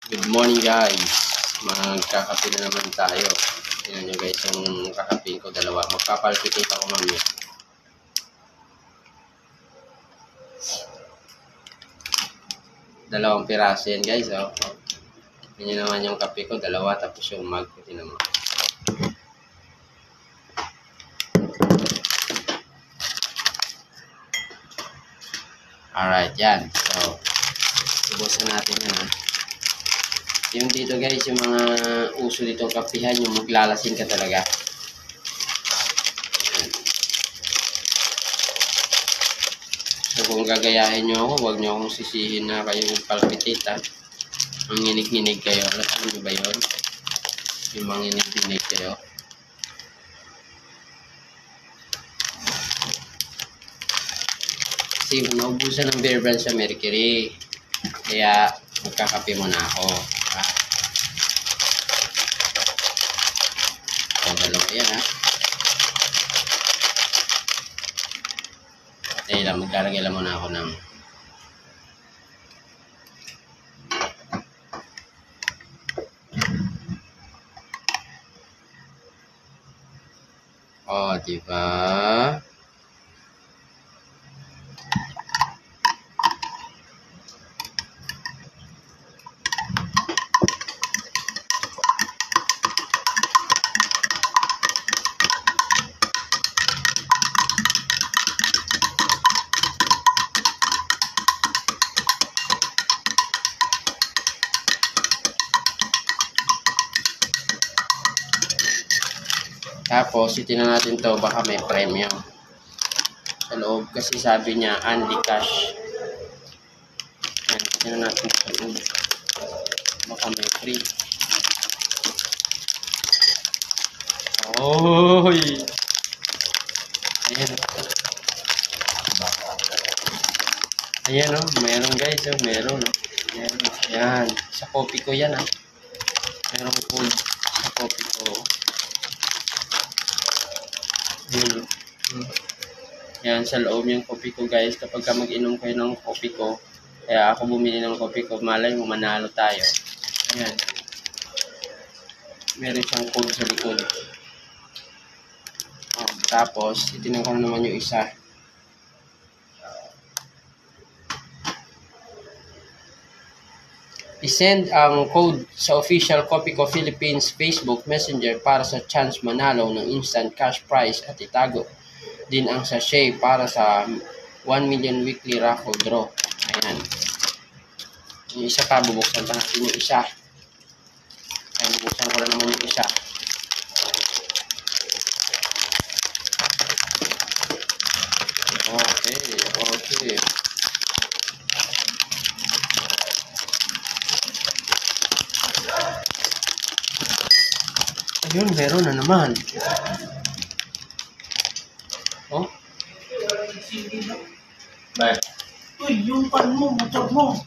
Good morning guys. Magkakape na naman tayo. Tingnan nyo guys yung kakapin ko, dalawa. Magpapalpitate ako mamaya. Dalawang piraso yan guys. Oh. Tingnan naman yung kape ko, dalawa. Tapos yung mug ko, tingnan mo. Alright, yan. So, ubusan natin yan ha. Yung dito guys, yung mga uso ditong kapihan, yung maglalasin ka talaga. Yan. So kung gagayahin nyo ako, huwag nyo akong sisihin na kayo palpitate ha. Ang nginig-nginig kayo. Alam nyo ba yun? Yung mga nginig-nginig kayo. Kasi naubusan ng beer brand sa Mercury. Kaya magkakape muna ako. O, dalawa yan ha. Dahil lang, maglalagay lang muna ako ng diba? Tapos, itinan natin to, baka may premium sa loob. Kasi sabi niya, only cash. Yan, itinan natin sa loob. Baka may free. Oy! Ayan. Ayan o, meron guys. Meron. Ayan. Ayan. Sa coffee ko yan ha. Meron code sa coffee ko. Yan, sa loob yung coffee ko guys. Kapag ka mag-inom kayo ng coffee ko, kaya ako bumili ng coffee ko, malay mo manalo tayo. Ayan. Meron siyang code sa likod. Tapos, itinan ko naman yung isa. I-send ang code sa official Coffee Co Philippines Facebook Messenger para sa chance manalo ng instant cash prize at itago din ang sachet para sa 1 million weekly raffle draw. Ayan. Yung isa pa, bubuksan pa natin yung isa. Ayan, bubuksan ko na naman yung isa. Okay. Ayun, meron na naman. Oh? Uy, yung pan mo, motor mo.